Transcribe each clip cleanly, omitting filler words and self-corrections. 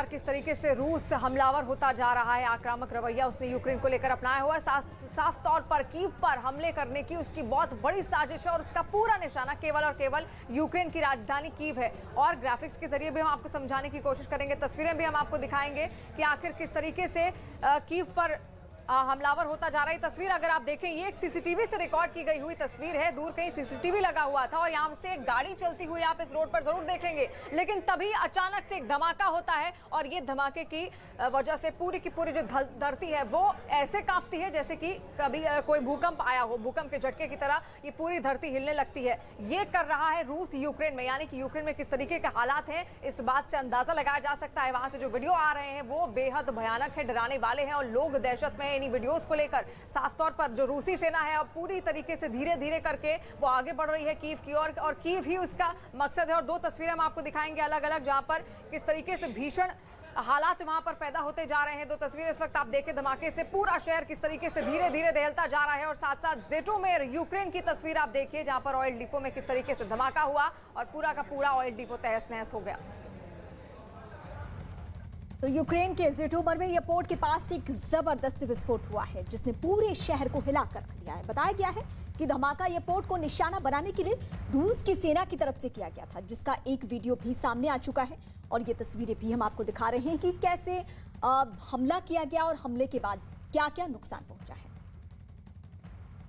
लगातार किस तरीके से रूस हमलावर होता जा रहा है, आक्रामक रवैया उसने यूक्रेन को लेकर अपनाया हुआ है। साफ तौर पर कीव पर हमले करने की उसकी बहुत बड़ी साजिश है और उसका पूरा निशाना केवल और केवल यूक्रेन की राजधानी कीव है। और ग्राफिक्स के जरिए भी हम आपको समझाने की कोशिश करेंगे, तस्वीरें भी हम आपको दिखाएंगे कि आखिर किस तरीके से कीव पर हमलावर होता जा रहा है। तस्वीर अगर आप देखें, ये एक सीसीटीवी से रिकॉर्ड की गई हुई तस्वीर है। दूर कहीं सीसीटीवी लगा हुआ था और यहाँ से एक गाड़ी चलती हुई आप इस रोड पर जरूर देखेंगे, लेकिन तभी अचानक से एक धमाका होता है और ये धमाके की वजह से पूरी की पूरी जो धरती है वो ऐसे कांपती है जैसे कि कभी कोई भूकंप आया हो। भूकंप के झटके की तरह ये पूरी धरती हिलने लगती है। ये कर रहा है रूस यूक्रेन में, यानी कि यूक्रेन में किस तरीके के हालात हैं इस बात से अंदाजा लगाया जा सकता है। वहां से जो वीडियो आ रहे हैं वो बेहद भयानक है, डराने वाले हैं और लोग दहशत में इन्हीं वीडियोस को लेकर। साफ तौर पर जो रूसी सेना है अब पूरी तरीके से धीरे धीरे करके वो आगे बढ़ रही है कीव की ओर और कीव ही उसका मकसद है। और दो तस्वीरें हम आपको दिखाएंगे अलग अलग, जहां पर किस तरीके से भीषण हालात वहां पर पैदा होते जा रहे हैं। दो तस्वीरें इस वक्त आप देखें, धमाके से पूरा शहर किस तरीके से धीरे धीरे दहलता जा रहा है। और साथ साथ जेटोमेर यूक्रेन की तस्वीर आप देखिए, जहां पर ऑयल डिपो में किस तरीके से धमाका हुआ और पूरा का पूरा ऑयल डिपो तहस नहस हो गया। तो यूक्रेन के जिटोमर में एयरपोर्ट के पास एक जबरदस्त विस्फोट हुआ है जिसने पूरे शहर को हिला कर रख दिया है। बताया गया है कि धमाका एयरपोर्ट को निशाना बनाने के लिए रूस की सेना की तरफ से किया गया था, जिसका एक वीडियो भी सामने आ चुका है और ये तस्वीरें भी हम आपको दिखा रहे हैं कि कैसे हमला किया गया और हमले के बाद क्या क्या नुकसान पहुंचा है।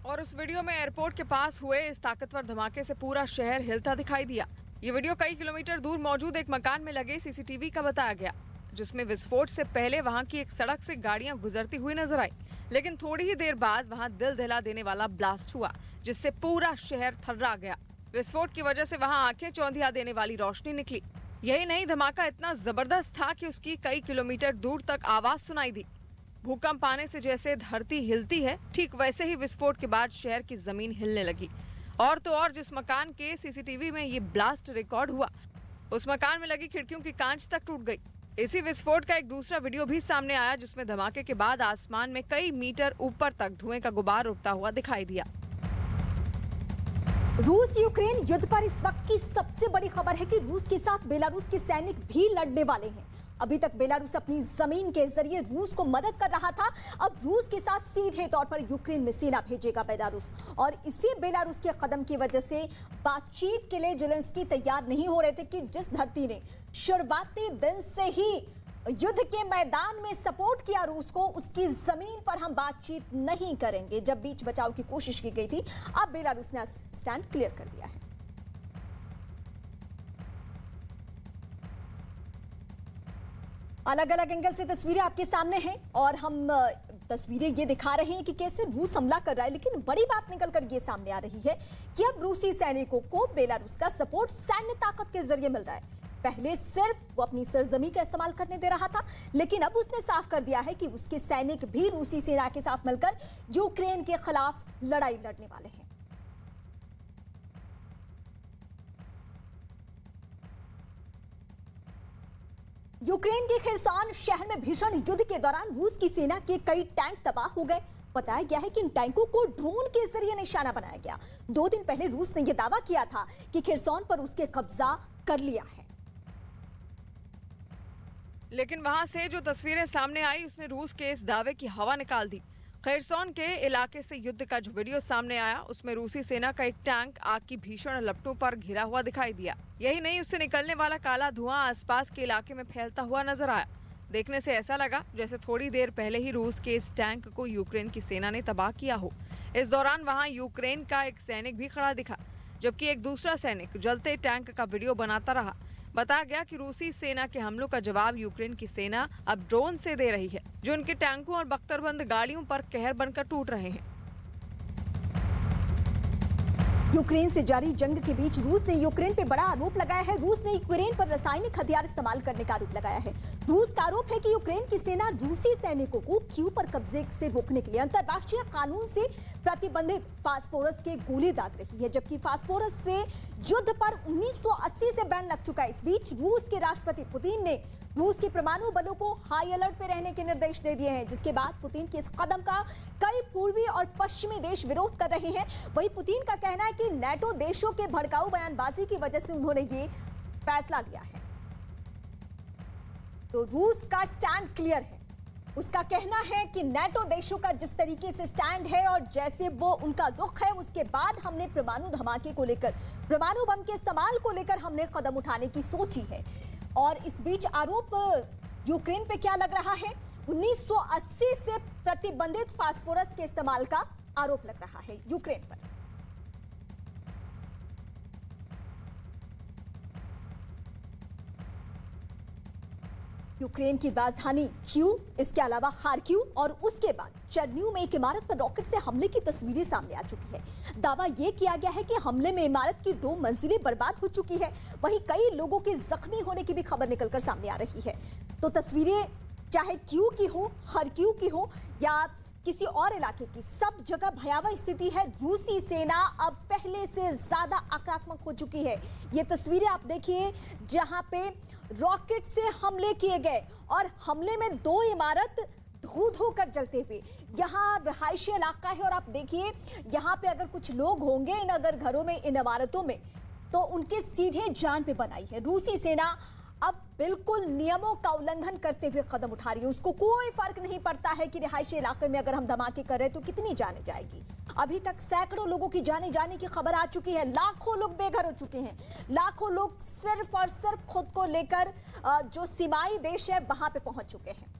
और उस वीडियो में एयरपोर्ट के पास हुए इस ताकतवर धमाके से पूरा शहर हिलता दिखाई दिया। ये वीडियो कई किलोमीटर दूर मौजूद एक मकान में लगे सीसीटीवी का बताया गया, जिसमें विस्फोट से पहले वहां की एक सड़क से गाड़ियां गुजरती हुई नजर आई, लेकिन थोड़ी ही देर बाद वहां दिल दहला देने वाला ब्लास्ट हुआ जिससे पूरा शहर थर्रा गया। विस्फोट की वजह से वहां आंखें चौंधिया देने वाली रोशनी निकली। यही नहीं, धमाका इतना जबरदस्त था कि उसकी कई किलोमीटर दूर तक आवाज सुनाई दी। भूकंप आने से जैसे धरती हिलती है, ठीक वैसे ही विस्फोट के बाद शहर की जमीन हिलने लगी। और तो और जिस मकान के सीसीटीवी में ये ब्लास्ट रिकॉर्ड हुआ, उस मकान में लगी खिड़कियों की कांच तक टूट गई। इसी विस्फोट का एक दूसरा वीडियो भी सामने आया, जिसमें धमाके के बाद आसमान में कई मीटर ऊपर तक धुएं का गुबार उठता हुआ दिखाई दिया। रूस यूक्रेन युद्ध पर इस वक्त की सबसे बड़ी खबर है कि रूस के साथ बेलारूस के सैनिक भी लड़ने वाले हैं। अभी तक बेलारूस अपनी जमीन के जरिए रूस को मदद कर रहा था, अब रूस के साथ सीधे तौर पर यूक्रेन में सेना भेजेगा बेलारूस। और इसी बेलारूस के कदम की वजह से बातचीत के लिए ज़ेलेंस्की तैयार नहीं हो रहे थे कि जिस धरती ने शुरुआती दिन से ही युद्ध के मैदान में सपोर्ट किया रूस को, उसकी जमीन पर हम बातचीत नहीं करेंगे। जब बीच बचाव की कोशिश की गई थी, अब बेलारूस ने स्टैंड क्लियर कर दिया है। अलग अलग एंगल से तस्वीरें आपके सामने हैं और हम तस्वीरें ये दिखा रहे हैं कि कैसे रूस हमला कर रहा है, लेकिन बड़ी बात निकल कर ये सामने आ रही है कि अब रूसी सैनिकों को बेलारूस का सपोर्ट सैन्य ताकत के जरिए मिल रहा है। पहले सिर्फ वो अपनी सरजमी का इस्तेमाल करने दे रहा था, लेकिन अब उसने साफ कर दिया है कि उसके सैनिक भी रूसी सेना के साथ मिलकर यूक्रेन के खिलाफ लड़ाई लड़ने वाले हैं। यूक्रेन के खिरसान शहर में भीषण युद्ध के दौरान रूस की सेना के कई टैंक तबाह हो गए। बताया गया है कि इन टैंकों को ड्रोन के जरिए निशाना बनाया गया। 2 दिन पहले रूस ने यह दावा किया था कि खिरसान पर उसके कब्जा कर लिया है, लेकिन वहां से जो तस्वीरें सामने आई उसने रूस के इस दावे की हवा निकाल दी। खैरसोन के इलाके से युद्ध का जो वीडियो सामने आया, उसमें रूसी सेना का एक टैंक आग की भीषण लपटों पर घिरा हुआ दिखाई दिया। यही नहीं, उससे निकलने वाला काला धुआं आसपास के इलाके में फैलता हुआ नजर आया। देखने से ऐसा लगा जैसे थोड़ी देर पहले ही रूस के इस टैंक को यूक्रेन की सेना ने तबाह किया हो। इस दौरान वहां यूक्रेन का एक सैनिक भी खड़ा दिखा, जबकि एक दूसरा सैनिक जलते टैंक का वीडियो बनाता रहा। बताया गया कि रूसी सेना के हमलों का जवाब यूक्रेन की सेना अब ड्रोन से दे रही है, जो उनके टैंकों और बख्तरबंद गाड़ियों पर कहर बनकर टूट रहे हैं। यूक्रेन से जारी जंग के बीच रूस ने यूक्रेन पे बड़ा आरोप लगाया है। रूस ने यूक्रेन पर रासायनिक हथियार इस्तेमाल करने का आरोप लगाया है। रूस का आरोप है कि यूक्रेन की सेना रूसी सैनिकों को कीव पर कब्जे से रोकने के लिए अंतर्राष्ट्रीय कानून से प्रतिबंधित फास्फोरस के गोले दाग रही है, जबकि फास्फोरस से युद्ध पर 1980 से बैन लग चुका है। इस बीच रूस के राष्ट्रपति पुतिन ने रूस के परमाणु बलों को हाई अलर्ट पे रहने के निर्देश दे दिए हैं, जिसके बाद पुतिन के इस कदम का कई पूर्वी और पश्चिमी देश विरोध कर रहे हैं। वहीं पुतिन का कहना है कि नेटो देशों के भड़काऊ बयानबाजी की वजह से उन्होंने ये फैसला लिया है। तो रूस का स्टैंड क्लियर है। उसका कहना है कि नाटो देशों का जिस तरीके से स्टैंड है और जैसे वो उनका रुख है, उसके बाद हमने परमाणु धमाके को लेकर, परमाणु बम के इस्तेमाल को लेकर हमने कदम उठाने की सोची है। और इस बीच आरोप यूक्रेन पे क्या लग रहा है? 1980 से प्रतिबंधित फास्फोरस के इस्तेमाल का आरोप लग रहा है यूक्रेन पर। यूक्रेन की राजधानी कीव, इसके अलावा खार्किव और उसके बाद चेर्निव में एक इमारत पर रॉकेट से हमले की तस्वीरें सामने आ चुकी है। दावा यह किया गया है कि हमले में इमारत की 2 मंजिलें बर्बाद हो चुकी है। वहीं कई लोगों के जख्मी होने की भी खबर निकलकर सामने आ रही है। तो तस्वीरें चाहे कीव की हो, खार्किव की हो या किसी और इलाके की, सब जगह भयावह स्थिति है। रूसी सेना अब पहले से ज्यादा आक्रामक हो चुकी है। ये तस्वीरें आप देखिए जहां पे रॉकेट से हमले किए गए और हमले में 2 इमारत धू धू कर जलते हुए। यहाँ रिहायशी इलाका है और आप देखिए यहाँ पे अगर कुछ लोग होंगे इन अगर घरों में, इन इमारतों में, तो उनके सीधे जान पे बनाई है। रूसी सेना अब बिल्कुल नियमों का उल्लंघन करते हुए कदम उठा रही है। उसको कोई फर्क नहीं पड़ता है कि रिहायशी इलाके में अगर हम धमाके कर रहे हैं तो कितनी जाने जाएगी। अभी तक सैकड़ों लोगों की जाने की खबर आ चुकी है। लाखों लोग बेघर हो चुके हैं। लाखों लोग सिर्फ और सिर्फ खुद को लेकर जो सीमाई देश है वहां पे पहुंच चुके हैं।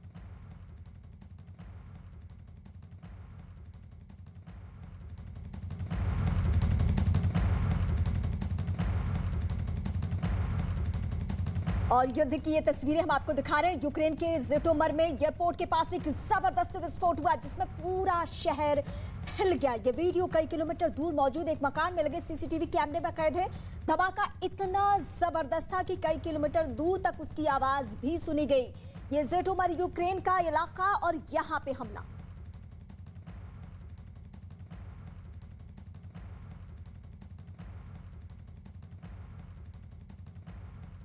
और युद्ध की ये तस्वीरें हम आपको दिखा रहे हैं। यूक्रेन के जिटोमर में एयरपोर्ट के पास एक जबरदस्त विस्फोट हुआ जिसमें पूरा शहर हिल गया। ये वीडियो कई किलोमीटर दूर मौजूद एक मकान में लगे सीसीटीवी कैमरे में कैद है। धमाका इतना जबरदस्त था कि कई किलोमीटर दूर तक उसकी आवाज भी सुनी गई। ये जिटोमर यूक्रेन का इलाका और यहाँ पे हमला।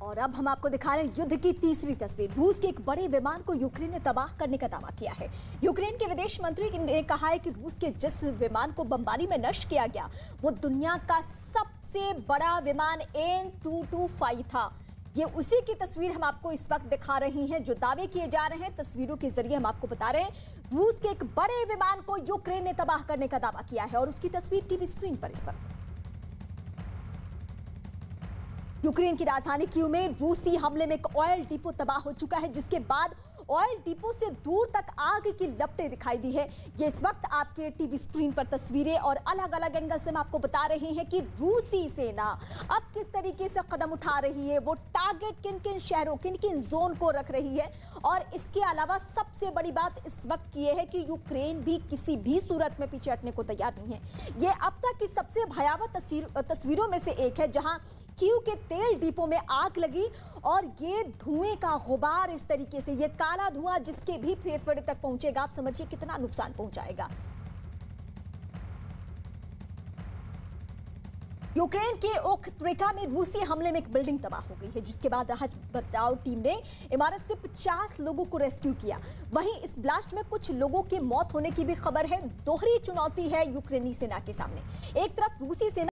और अब हम आपको दिखा रहे हैं युद्ध की तीसरी तस्वीर। रूस के एक बड़े विमान को यूक्रेन ने तबाह करने का दावा किया है। यूक्रेन के विदेश मंत्री ने कहा है कि रूस के जिस विमान को बमबारी में नष्ट किया गया वो दुनिया का सबसे बड़ा विमान AN-225 था। ये उसी की तस्वीर हम आपको इस वक्त दिखा रही हैं जो दावे किए जा रहे हैं। तस्वीरों के जरिए हम आपको बता रहे हैं रूस के एक बड़े विमान को यूक्रेन ने तबाह करने का दावा किया है और उसकी तस्वीर टीवी स्क्रीन पर इस वक्त। यूक्रेन की राजधानी कीव में रूसी हमले में एक ऑयल डिपो तबाह हो चुका है जिसके बाद ऑयल डिपो से दूर तक आग की लपटें दिखाई दी है। ये इस वक्त आपके टीवी स्क्रीन पर तस्वीरें और अलग अलग एंगल से हम आपको बता रहे हैं कि रूसी सेना अब किस तरीके से कदम उठा रही है, वो टारगेट किन किन शहरों, किन किन जोन को रख रही है। और इसके अलावा सबसे बड़ी बात इस वक्त की है कि यूक्रेन भी किसी भी सूरत में पीछे हटने को तैयार नहीं है। ये अब तक की सबसे भयावह तस्वीरों में से एक है जहां कीव के तेल डिपो में आग लगी और ये धुएं का गुबार इस तरीके से, ये काला धुआं जिसके भी फेफड़े तक पहुंचेगा, आप समझिए कितना नुकसान पहुंचाएगा। यूक्रेन के ओख्त्रिका में रूसी हमले में एक बिल्डिंग तबाह हो गई है जिसके बाद राहत बचाव टीम ने इमारत से 50 लोगों को रेस्क्यू किया। वहीं इस ब्लास्ट में कुछ लोगों की मौत होने की भी खबर है। दोहरी चुनौती है यूक्रेनी सेना के सामने। एक तरफ रूसी सेना